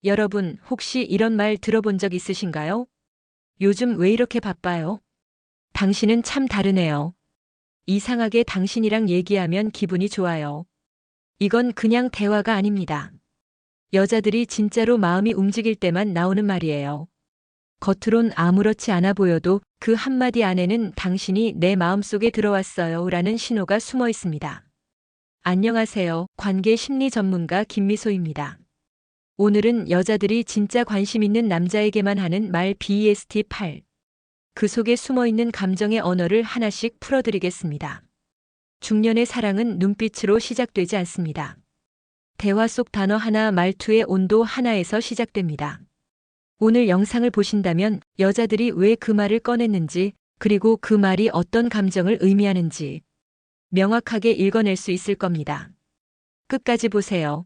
여러분, 혹시 이런 말 들어본 적 있으신가요? 요즘 왜 이렇게 바빠요? 당신은 참 다르네요. 이상하게 당신이랑 얘기하면 기분이 좋아요. 이건 그냥 대화가 아닙니다. 여자들이 진짜로 마음이 움직일 때만 나오는 말이에요. 겉으론 아무렇지 않아 보여도 그 한마디 안에는 당신이 내 마음속에 들어왔어요 라는 신호가 숨어 있습니다. 안녕하세요. 관계 심리 전문가 김미소입니다. 오늘은 여자들이 진짜 관심 있는 남자에게만 하는 말 BEST 8. 그 속에 숨어 있는 감정의 언어를 하나씩 풀어드리겠습니다. 중년의 사랑은 눈빛으로 시작되지 않습니다. 대화 속 단어 하나, 말투의 온도 하나에서 시작됩니다. 오늘 영상을 보신다면 여자들이 왜 그 말을 꺼냈는지, 그리고 그 말이 어떤 감정을 의미하는지 명확하게 읽어낼 수 있을 겁니다. 끝까지 보세요.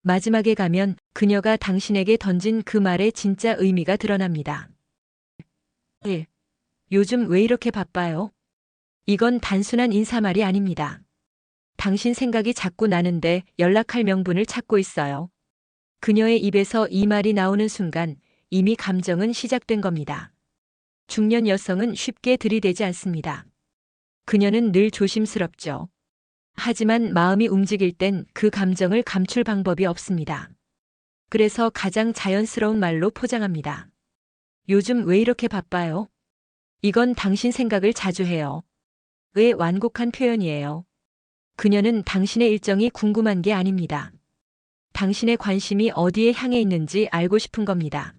마지막에 가면 그녀가 당신에게 던진 그 말의 진짜 의미가 드러납니다. 1. 요즘 왜 이렇게 바빠요? 이건 단순한 인사말이 아닙니다. 당신 생각이 자꾸 나는데 연락할 명분을 찾고 있어요. 그녀의 입에서 이 말이 나오는 순간 이미 감정은 시작된 겁니다. 중년 여성은 쉽게 들이대지 않습니다. 그녀는 늘 조심스럽죠. 하지만 마음이 움직일 땐 그 감정을 감출 방법이 없습니다. 그래서 가장 자연스러운 말로 포장합니다. 요즘 왜 이렇게 바빠요? 이건 당신 생각을 자주 해요. 의 완곡한 표현이에요. 그녀는 당신의 일정이 궁금한 게 아닙니다. 당신의 관심이 어디에 향해 있는지 알고 싶은 겁니다.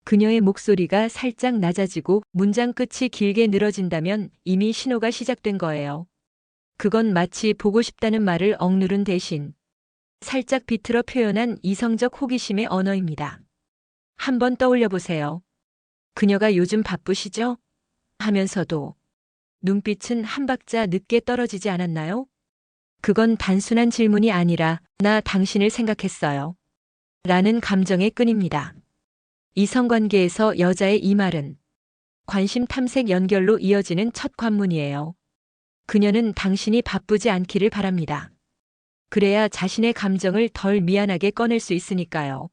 그녀의 목소리가 살짝 낮아지고 문장 끝이 길게 늘어진다면 이미 신호가 시작된 거예요. 그건 마치 보고 싶다는 말을 억누른 대신 살짝 비틀어 표현한 이성적 호기심의 언어입니다. 한번 떠올려 보세요. 그녀가 요즘 바쁘시죠? 하면서도 눈빛은 한 박자 늦게 떨어지지 않았나요? 그건 단순한 질문이 아니라 나 당신을 생각했어요. 라는 감정의 끈입니다. 이성관계에서 여자의 이 말은 관심 탐색 연결로 이어지는 첫 관문이에요. 그녀는 당신이 바쁘지 않기를 바랍니다. 그래야 자신의 감정을 덜 미안하게 꺼낼 수 있으니까요.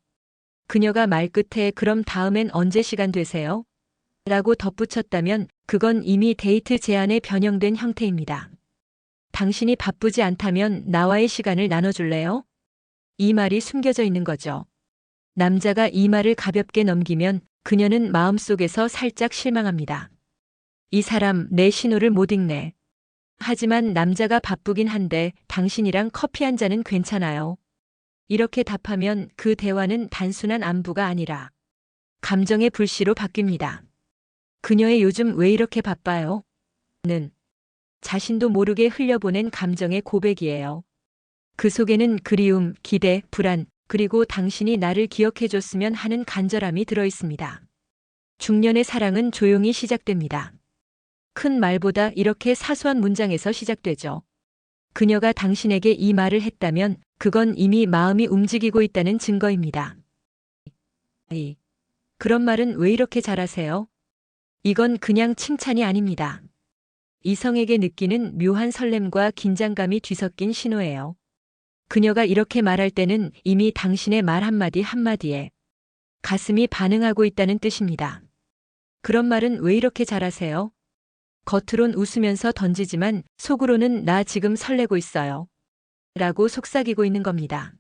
그녀가 말끝에 그럼 다음엔 언제 시간 되세요? 라고 덧붙였다면 그건 이미 데이트 제안에 변형된 형태입니다. 당신이 바쁘지 않다면 나와의 시간을 나눠줄래요? 이 말이 숨겨져 있는 거죠. 남자가 이 말을 가볍게 넘기면 그녀는 마음속에서 살짝 실망합니다. 이 사람 내 신호를 못 읽네. 하지만 남자가 바쁘긴 한데 당신이랑 커피 한 잔은 괜찮아요. 이렇게 답하면 그 대화는 단순한 안부가 아니라 감정의 불씨로 바뀝니다. 그녀의 요즘 왜 이렇게 바빠요? 는 자신도 모르게 흘려보낸 감정의 고백이에요. 그 속에는 그리움, 기대, 불안, 그리고 당신이 나를 기억해줬으면 하는 간절함이 들어있습니다. 중년의 사랑은 조용히 시작됩니다. 큰 말보다 이렇게 사소한 문장에서 시작되죠. 그녀가 당신에게 이 말을 했다면 그건 이미 마음이 움직이고 있다는 증거입니다. 그런 말은 왜 이렇게 잘하세요? 이건 그냥 칭찬이 아닙니다. 이성에게 느끼는 묘한 설렘과 긴장감이 뒤섞인 신호예요. 그녀가 이렇게 말할 때는 이미 당신의 말 한마디 한마디에 가슴이 반응하고 있다는 뜻입니다. 그런 말은 왜 이렇게 잘하세요? 겉으론 웃으면서 던지지만 속으로는 나 지금 설레고 있어요. 라고 속삭이고 있는 겁니다.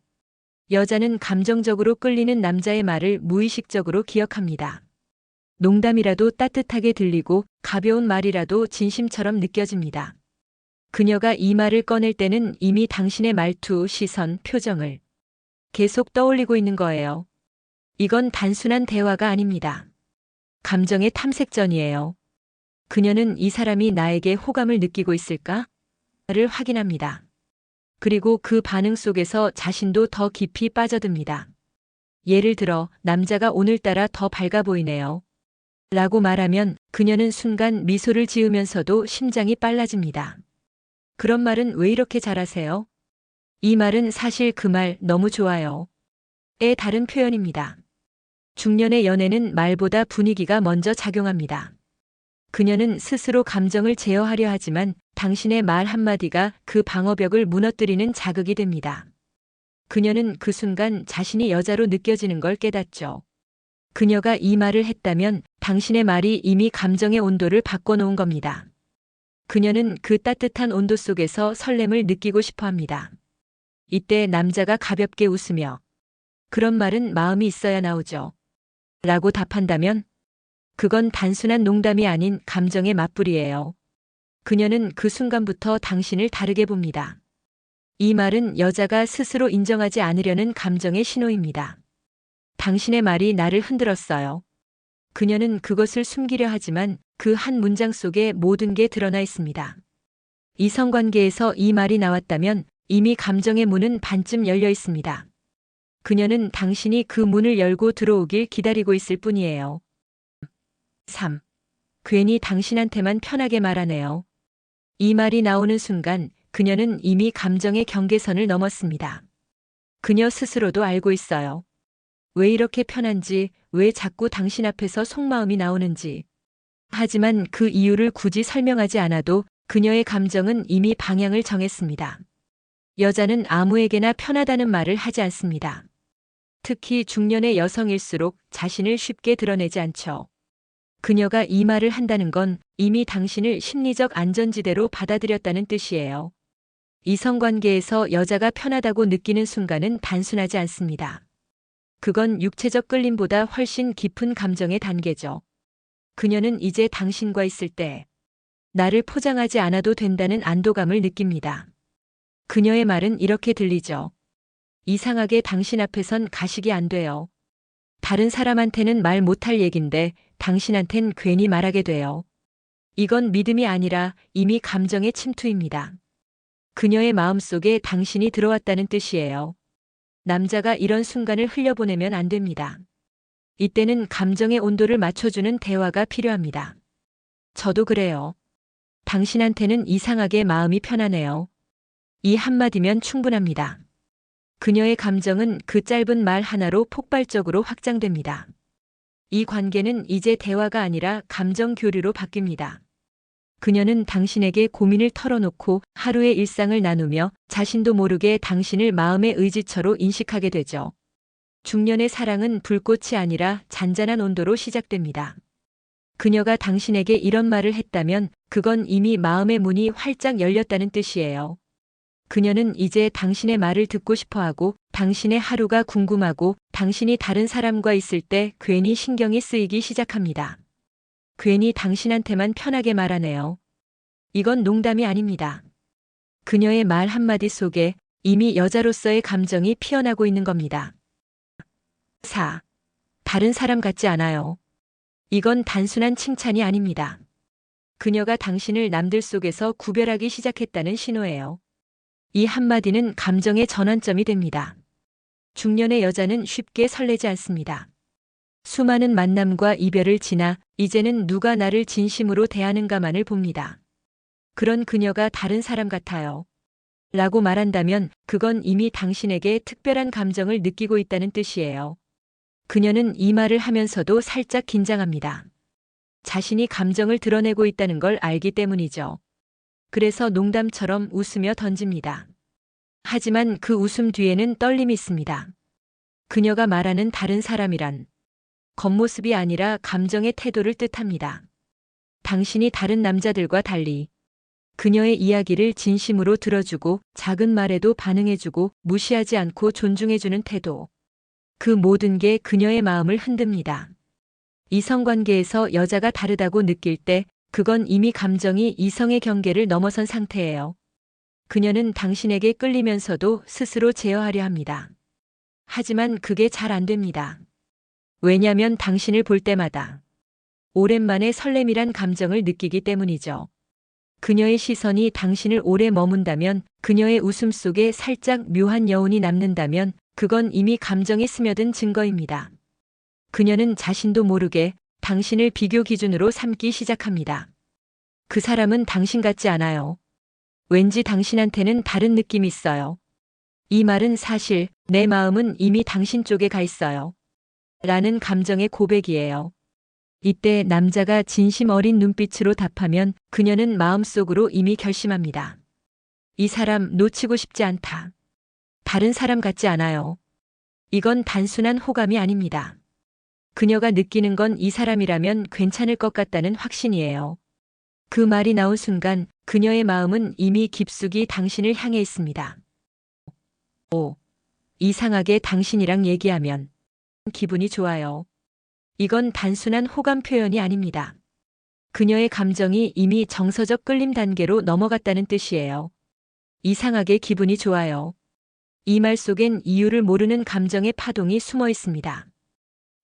여자는 감정적으로 끌리는 남자의 말을 무의식적으로 기억합니다. 농담이라도 따뜻하게 들리고 가벼운 말이라도 진심처럼 느껴집니다. 그녀가 이 말을 꺼낼 때는 이미 당신의 말투, 시선, 표정을 계속 떠올리고 있는 거예요. 이건 단순한 대화가 아닙니다. 감정의 탐색전이에요. 그녀는 이 사람이 나에게 호감을 느끼고 있을까? 를 확인합니다. 그리고 그 반응 속에서 자신도 더 깊이 빠져듭니다. 예를 들어, 남자가 오늘따라 더 밝아 보이네요. 라고 말하면 그녀는 순간 미소를 지으면서도 심장이 빨라집니다. 그런 말은 왜 이렇게 잘하세요? 이 말은 사실 그 말 너무 좋아요. 의 다른 표현입니다. 중년의 연애는 말보다 분위기가 먼저 작용합니다. 그녀는 스스로 감정을 제어하려 하지만 당신의 말 한마디가 그 방어벽을 무너뜨리는 자극이 됩니다. 그녀는 그 순간 자신이 여자로 느껴지는 걸 깨닫죠. 그녀가 이 말을 했다면 당신의 말이 이미 감정의 온도를 바꿔놓은 겁니다. 그녀는 그 따뜻한 온도 속에서 설렘을 느끼고 싶어 합니다. 이때 남자가 가볍게 웃으며 그런 말은 마음이 있어야 나오죠. 라고 답한다면 그건 단순한 농담이 아닌 감정의 맞불이에요. 그녀는 그 순간부터 당신을 다르게 봅니다. 이 말은 여자가 스스로 인정하지 않으려는 감정의 신호입니다. 당신의 말이 나를 흔들었어요. 그녀는 그것을 숨기려 하지만 그 한 문장 속에 모든 게 드러나 있습니다. 이성관계에서 이 말이 나왔다면 이미 감정의 문은 반쯤 열려 있습니다. 그녀는 당신이 그 문을 열고 들어오길 기다리고 있을 뿐이에요. 3. 괜히 당신한테만 편하게 말하네요. 이 말이 나오는 순간 그녀는 이미 감정의 경계선을 넘었습니다. 그녀 스스로도 알고 있어요. 왜 이렇게 편한지, 왜 자꾸 당신 앞에서 속마음이 나오는지. 하지만 그 이유를 굳이 설명하지 않아도 그녀의 감정은 이미 방향을 정했습니다. 여자는 아무에게나 편하다는 말을 하지 않습니다. 특히 중년의 여성일수록 자신을 쉽게 드러내지 않죠. 그녀가 이 말을 한다는 건 이미 당신을 심리적 안전지대로 받아들였다는 뜻이에요. 이성관계에서 여자가 편하다고 느끼는 순간은 단순하지 않습니다. 그건 육체적 끌림보다 훨씬 깊은 감정의 단계죠. 그녀는 이제 당신과 있을 때 나를 포장하지 않아도 된다는 안도감을 느낍니다. 그녀의 말은 이렇게 들리죠. 이상하게 당신 앞에선 가식이 안 돼요. 다른 사람한테는 말 못할 얘긴데 당신한텐 괜히 말하게 돼요. 이건 믿음이 아니라 이미 감정의 침투입니다. 그녀의 마음속에 당신이 들어왔다는 뜻이에요. 남자가 이런 순간을 흘려보내면 안 됩니다. 이때는 감정의 온도를 맞춰주는 대화가 필요합니다. 저도 그래요. 당신한테는 이상하게 마음이 편하네요. 이 한마디면 충분합니다. 그녀의 감정은 그 짧은 말 하나로 폭발적으로 확장됩니다. 이 관계는 이제 대화가 아니라 감정 교류로 바뀝니다. 그녀는 당신에게 고민을 털어놓고 하루의 일상을 나누며 자신도 모르게 당신을 마음의 의지처로 인식하게 되죠. 중년의 사랑은 불꽃이 아니라 잔잔한 온도로 시작됩니다. 그녀가 당신에게 이런 말을 했다면 그건 이미 마음의 문이 활짝 열렸다는 뜻이에요. 그녀는 이제 당신의 말을 듣고 싶어하고 당신의 하루가 궁금하고 당신이 다른 사람과 있을 때 괜히 신경이 쓰이기 시작합니다. 괜히 당신한테만 편하게 말하네요. 이건 농담이 아닙니다. 그녀의 말 한마디 속에 이미 여자로서의 감정이 피어나고 있는 겁니다. 4. 다른 사람 같지 않아요. 이건 단순한 칭찬이 아닙니다. 그녀가 당신을 남들 속에서 구별하기 시작했다는 신호예요. 이 한마디는 감정의 전환점이 됩니다. 중년의 여자는 쉽게 설레지 않습니다. 수많은 만남과 이별을 지나 이제는 누가 나를 진심으로 대하는가만을 봅니다. 그런 그녀가 다른 사람 같아요. 라고 말한다면 그건 이미 당신에게 특별한 감정을 느끼고 있다는 뜻이에요. 그녀는 이 말을 하면서도 살짝 긴장합니다. 자신이 감정을 드러내고 있다는 걸 알기 때문이죠. 그래서 농담처럼 웃으며 던집니다. 하지만 그 웃음 뒤에는 떨림이 있습니다. 그녀가 말하는 다른 사람이란 겉모습이 아니라 감정의 태도를 뜻합니다. 당신이 다른 남자들과 달리 그녀의 이야기를 진심으로 들어주고 작은 말에도 반응해주고 무시하지 않고 존중해주는 태도. 그 모든 게 그녀의 마음을 흔듭니다. 이성관계에서 여자가 다르다고 느낄 때 그건 이미 감정이 이성의 경계를 넘어선 상태예요. 그녀는 당신에게 끌리면서도 스스로 제어하려 합니다. 하지만 그게 잘 안 됩니다. 왜냐면 당신을 볼 때마다 오랜만에 설렘이란 감정을 느끼기 때문이죠. 그녀의 시선이 당신을 오래 머문다면, 그녀의 웃음 속에 살짝 묘한 여운이 남는다면 그건 이미 감정에 스며든 증거입니다. 그녀는 자신도 모르게 당신을 비교 기준으로 삼기 시작합니다. 그 사람은 당신 같지 않아요. 왠지 당신한테는 다른 느낌이 있어요. 이 말은 사실 내 마음은 이미 당신 쪽에 가 있어요. 라는 감정의 고백이에요. 이때 남자가 진심 어린 눈빛으로 답하면 그녀는 마음속으로 이미 결심합니다. 이 사람 놓치고 싶지 않다. 다른 사람 같지 않아요. 이건 단순한 호감이 아닙니다. 그녀가 느끼는 건 이 사람이라면 괜찮을 것 같다는 확신이에요. 그 말이 나온 순간 그녀의 마음은 이미 깊숙이 당신을 향해 있습니다. 이상하게 당신이랑 얘기하면 기분이 좋아요. 이건 단순한 호감 표현이 아닙니다. 그녀의 감정이 이미 정서적 끌림 단계로 넘어갔다는 뜻이에요. 이상하게 기분이 좋아요. 이 말 속엔 이유를 모르는 감정의 파동이 숨어 있습니다.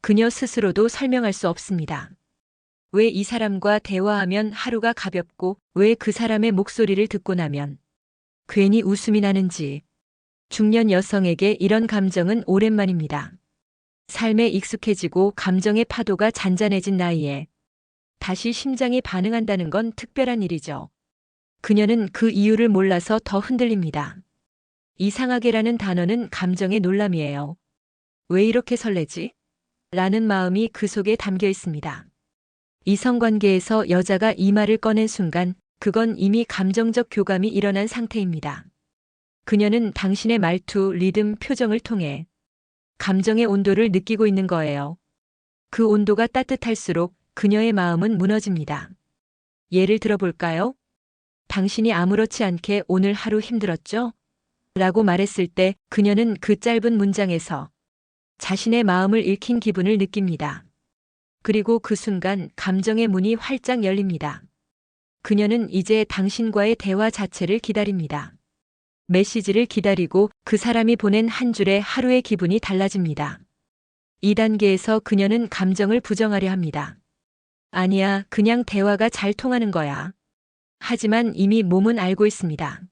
그녀 스스로도 설명할 수 없습니다. 왜 이 사람과 대화하면 하루가 가볍고 왜 그 사람의 목소리를 듣고 나면 괜히 웃음이 나는지. 중년 여성에게 이런 감정은 오랜만입니다. 삶에 익숙해지고 감정의 파도가 잔잔해진 나이에 다시 심장이 반응한다는 건 특별한 일이죠. 그녀는 그 이유를 몰라서 더 흔들립니다. 이상하게라는 단어는 감정의 놀람이에요. 왜 이렇게 설레지? 라는 마음이 그 속에 담겨 있습니다. 이성관계에서 여자가 이 말을 꺼낸 순간 그건 이미 감정적 교감이 일어난 상태입니다. 그녀는 당신의 말투, 리듬, 표정을 통해 감정의 온도를 느끼고 있는 거예요. 그 온도가 따뜻할수록 그녀의 마음은 무너집니다. 예를 들어볼까요? 당신이 아무렇지 않게 오늘 하루 힘들었죠? 라고 말했을 때 그녀는 그 짧은 문장에서 자신의 마음을 읽힌 기분을 느낍니다. 그리고 그 순간 감정의 문이 활짝 열립니다. 그녀는 이제 당신과의 대화 자체를 기다립니다. 메시지를 기다리고 그 사람이 보낸 한 줄의 하루의 기분이 달라집니다. 이 단계에서 그녀는 감정을 부정하려 합니다. 아니야, 그냥 대화가 잘 통하는 거야. 하지만 이미 몸은 알고 있습니다.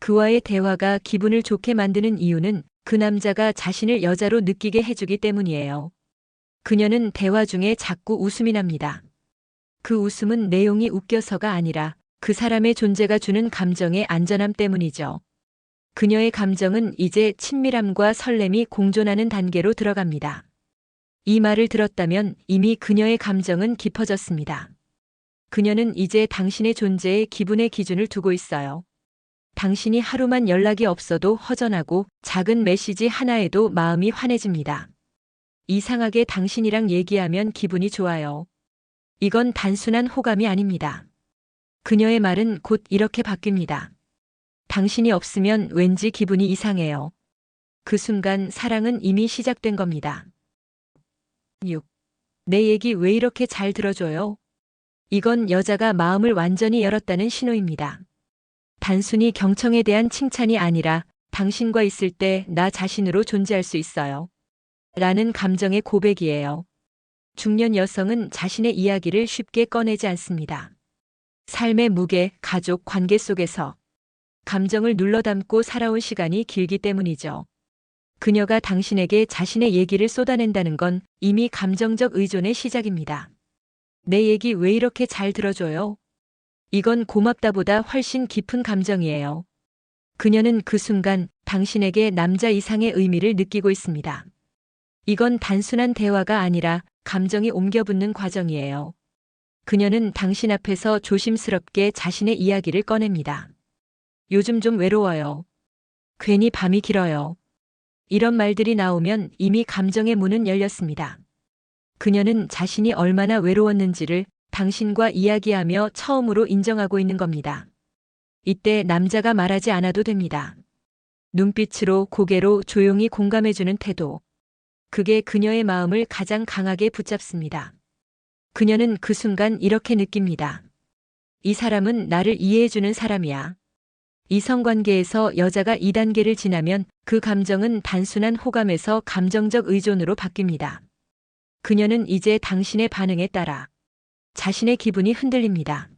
그와의 대화가 기분을 좋게 만드는 이유는 그 남자가 자신을 여자로 느끼게 해주기 때문이에요. 그녀는 대화 중에 자꾸 웃음이 납니다. 그 웃음은 내용이 웃겨서가 아니라 그 사람의 존재가 주는 감정의 안전함 때문이죠. 그녀의 감정은 이제 친밀함과 설렘이 공존하는 단계로 들어갑니다. 이 말을 들었다면 이미 그녀의 감정은 깊어졌습니다. 그녀는 이제 당신의 존재에 기분의 기준을 두고 있어요. 당신이 하루만 연락이 없어도 허전하고 작은 메시지 하나에도 마음이 환해집니다. 이상하게 당신이랑 얘기하면 기분이 좋아요. 이건 단순한 호감이 아닙니다. 그녀의 말은 곧 이렇게 바뀝니다. 당신이 없으면 왠지 기분이 이상해요. 그 순간 사랑은 이미 시작된 겁니다. 6. 내 얘기 왜 이렇게 잘 들어줘요? 이건 여자가 마음을 완전히 열었다는 신호입니다. 단순히 경청에 대한 칭찬이 아니라 당신과 있을 때 나 자신으로 존재할 수 있어요. 라는 감정의 고백이에요. 중년 여성은 자신의 이야기를 쉽게 꺼내지 않습니다. 삶의 무게, 가족 관계 속에서 감정을 눌러담고 살아온 시간이 길기 때문이죠. 그녀가 당신에게 자신의 얘기를 쏟아낸다는 건 이미 감정적 의존의 시작입니다. 내 얘기 왜 이렇게 잘 들어줘요? 이건 고맙다보다 훨씬 깊은 감정이에요. 그녀는 그 순간 당신에게 남자 이상의 의미를 느끼고 있습니다. 이건 단순한 대화가 아니라 감정이 옮겨붙는 과정이에요. 그녀는 당신 앞에서 조심스럽게 자신의 이야기를 꺼냅니다. 요즘 좀 외로워요. 괜히 밤이 길어요. 이런 말들이 나오면 이미 감정의 문은 열렸습니다. 그녀는 자신이 얼마나 외로웠는지를 당신과 이야기하며 처음으로 인정하고 있는 겁니다. 이때 남자가 말하지 않아도 됩니다. 눈빛으로 고개로 조용히 공감해주는 태도. 그게 그녀의 마음을 가장 강하게 붙잡습니다. 그녀는 그 순간 이렇게 느낍니다. 이 사람은 나를 이해해주는 사람이야. 이성관계에서 여자가 이 단계를 지나면 그 감정은 단순한 호감에서 감정적 의존으로 바뀝니다. 그녀는 이제 당신의 반응에 따라 자신의 기분이 흔들립니다.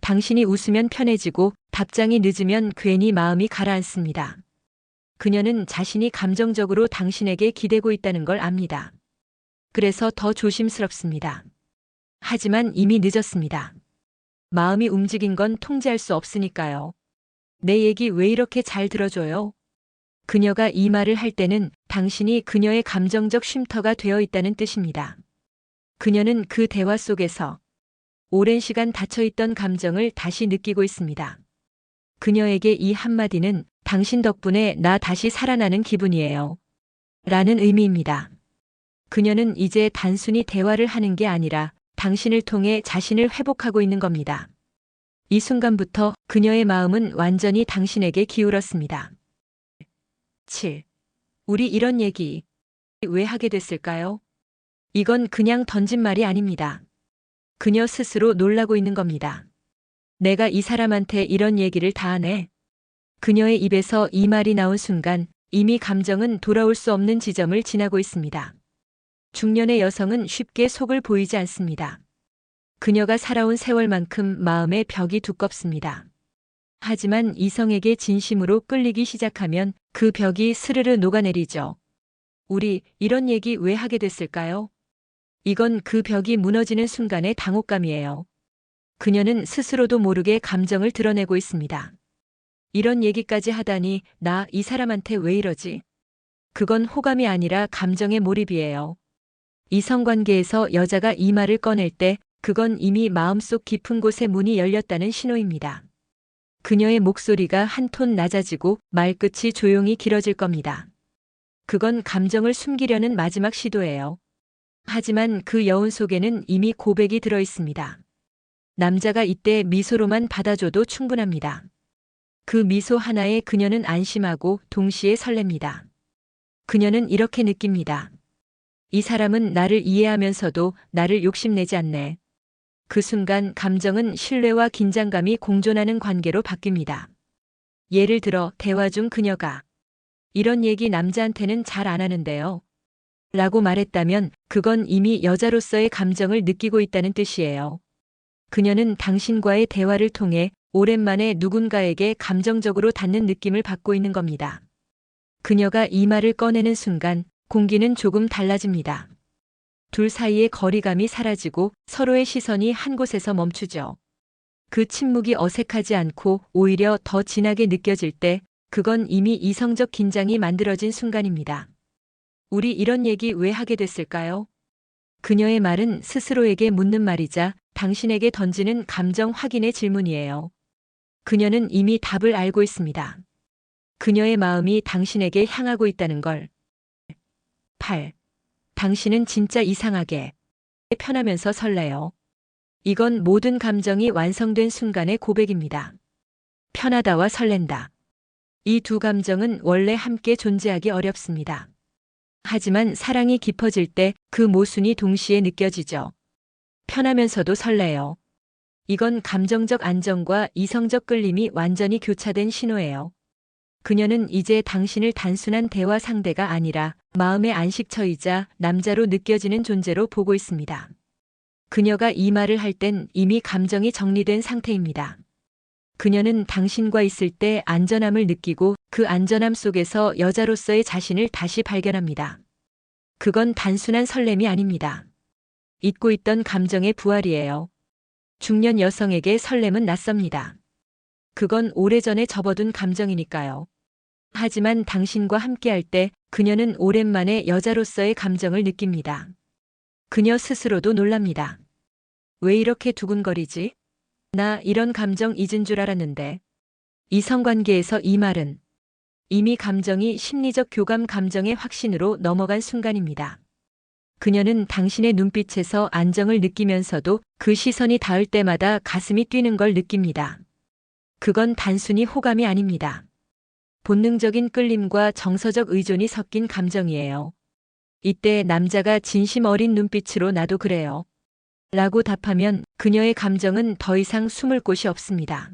당신이 웃으면 편해지고 답장이 늦으면 괜히 마음이 가라앉습니다. 그녀는 자신이 감정적으로 당신에게 기대고 있다는 걸 압니다. 그래서 더 조심스럽습니다. 하지만 이미 늦었습니다. 마음이 움직인 건 통제할 수 없으니까요. 내 얘기 왜 이렇게 잘 들어줘요? 그녀가 이 말을 할 때는 당신이 그녀의 감정적 쉼터가 되어 있다는 뜻입니다. 그녀는 그 대화 속에서 오랜 시간 닫혀있던 감정을 다시 느끼고 있습니다. 그녀에게 이 한마디는 당신 덕분에 나 다시 살아나는 기분이에요. 라는 의미입니다. 그녀는 이제 단순히 대화를 하는 게 아니라 당신을 통해 자신을 회복하고 있는 겁니다. 이 순간부터 그녀의 마음은 완전히 당신에게 기울었습니다. 7. 우리 이런 얘기 왜 하게 됐을까요? 이건 그냥 던진 말이 아닙니다. 그녀 스스로 놀라고 있는 겁니다. 내가 이 사람한테 이런 얘기를 다 하네. 그녀의 입에서 이 말이 나온 순간 이미 감정은 돌아올 수 없는 지점을 지나고 있습니다. 중년의 여성은 쉽게 속을 보이지 않습니다. 그녀가 살아온 세월만큼 마음의 벽이 두껍습니다. 하지만 이성에게 진심으로 끌리기 시작하면 그 벽이 스르르 녹아내리죠. 우리 이런 얘기 왜 하게 됐을까요? 이건 그 벽이 무너지는 순간의 당혹감이에요. 그녀는 스스로도 모르게 감정을 드러내고 있습니다. 이런 얘기까지 하다니 나 이 사람한테 왜 이러지? 그건 호감이 아니라 감정의 몰입이에요. 이성관계에서 여자가 이 말을 꺼낼 때 그건 이미 마음속 깊은 곳에 문이 열렸다는 신호입니다. 그녀의 목소리가 한 톤 낮아지고 말끝이 조용히 길어질 겁니다. 그건 감정을 숨기려는 마지막 시도예요. 하지만 그 여운 속에는 이미 고백이 들어 있습니다. 남자가 이때 미소로만 받아줘도 충분합니다. 그 미소 하나에 그녀는 안심하고 동시에 설렙니다. 그녀는 이렇게 느낍니다. 이 사람은 나를 이해하면서도 나를 욕심내지 않네. 그 순간 감정은 신뢰와 긴장감이 공존하는 관계로 바뀝니다. 예를 들어 대화 중 그녀가 이런 얘기 남자한테는 잘 안 하는데요. 라고 말했다면 그건 이미 여자로서의 감정을 느끼고 있다는 뜻이에요. 그녀는 당신과의 대화를 통해 오랜만에 누군가에게 감정적으로 닿는 느낌을 받고 있는 겁니다. 그녀가 이 말을 꺼내는 순간 공기는 조금 달라집니다. 둘 사이의 거리감이 사라지고 서로의 시선이 한 곳에서 멈추죠. 그 침묵이 어색하지 않고 오히려 더 진하게 느껴질 때 그건 이미 이성적 긴장이 만들어진 순간입니다. 우리 이런 얘기 왜 하게 됐을까요? 그녀의 말은 스스로에게 묻는 말이자 당신에게 던지는 감정 확인의 질문이에요. 그녀는 이미 답을 알고 있습니다. 그녀의 마음이 당신에게 향하고 있다는 걸. 8. 당신은 진짜 이상하게 편하면서 설레요. 이건 모든 감정이 완성된 순간의 고백입니다. 편하다와 설렌다. 이 두 감정은 원래 함께 존재하기 어렵습니다. 하지만 사랑이 깊어질 때 그 모순이 동시에 느껴지죠. 편하면서도 설레요. 이건 감정적 안정과 이성적 끌림이 완전히 교차된 신호예요. 그녀는 이제 당신을 단순한 대화 상대가 아니라 마음의 안식처이자 남자로 느껴지는 존재로 보고 있습니다. 그녀가 이 말을 할 땐 이미 감정이 정리된 상태입니다. 그녀는 당신과 있을 때 안전함을 느끼고 그 안전함 속에서 여자로서의 자신을 다시 발견합니다. 그건 단순한 설렘이 아닙니다. 잊고 있던 감정의 부활이에요. 중년 여성에게 설렘은 낯섭니다. 그건 오래전에 접어둔 감정이니까요. 하지만 당신과 함께할 때 그녀는 오랜만에 여자로서의 감정을 느낍니다. 그녀 스스로도 놀랍니다. 왜 이렇게 두근거리지? 나 이런 감정 잊은 줄 알았는데. 이성관계에서 이 말은 이미 감정이 심리적 교감 감정의 확신으로 넘어간 순간입니다. 그녀는 당신의 눈빛에서 안정을 느끼면서도 그 시선이 닿을 때마다 가슴이 뛰는 걸 느낍니다. 그건 단순히 호감이 아닙니다. 본능적인 끌림과 정서적 의존이 섞인 감정이에요. 이때 남자가 진심 어린 눈빛으로 나도 그래요. 라고 답하면 그녀의 감정은 더 이상 숨을 곳이 없습니다.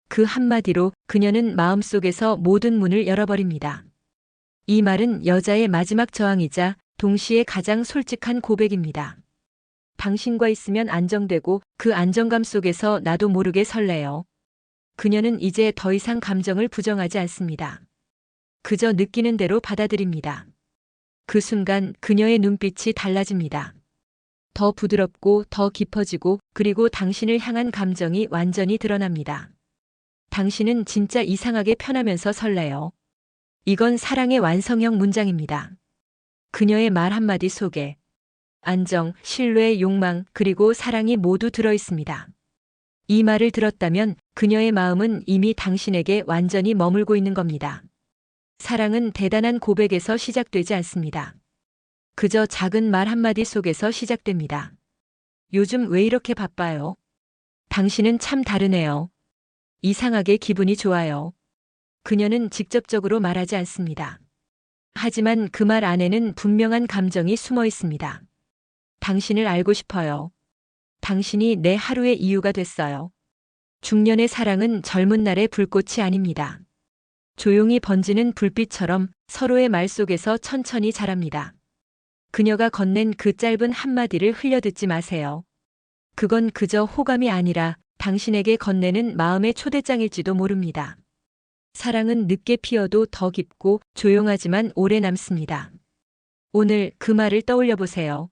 그 한마디로 그녀는 마음속에서 모든 문을 열어버립니다. 이 말은 여자의 마지막 저항이자 동시에 가장 솔직한 고백입니다. 당신과 있으면 안정되고 그 안정감 속에서 나도 모르게 설레요. 그녀는 이제 더 이상 감정을 부정하지 않습니다. 그저 느끼는 대로 받아들입니다. 그 순간 그녀의 눈빛이 달라집니다. 더 부드럽고 더 깊어지고 그리고 당신을 향한 감정이 완전히 드러납니다. 당신은 진짜 이상하게 편하면서 설레요. 이건 사랑의 완성형 문장입니다. 그녀의 말 한마디 속에 안정, 신뢰, 욕망, 그리고 사랑이 모두 들어 있습니다. 이 말을 들었다면 그녀의 마음은 이미 당신에게 완전히 머물고 있는 겁니다. 사랑은 대단한 고백에서 시작되지 않습니다. 그저 작은 말 한마디 속에서 시작됩니다. 요즘 왜 이렇게 바빠요? 당신은 참 다르네요. 이상하게 기분이 좋아요. 그녀는 직접적으로 말하지 않습니다. 하지만 그 말 안에는 분명한 감정이 숨어 있습니다. 당신을 알고 싶어요. 당신이 내 하루의 이유가 됐어요. 중년의 사랑은 젊은 날의 불꽃이 아닙니다. 조용히 번지는 불빛처럼 서로의 말 속에서 천천히 자랍니다. 그녀가 건넨 그 짧은 한마디를 흘려듣지 마세요. 그건 그저 호감이 아니라 당신에게 건네는 마음의 초대장일지도 모릅니다. 사랑은 늦게 피어도 더 깊고 조용하지만 오래 남습니다. 오늘 그 말을 떠올려 보세요.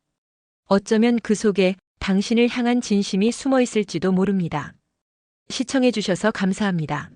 어쩌면 그 속에 당신을 향한 진심이 숨어 있을지도 모릅니다. 시청해 주셔서 감사합니다.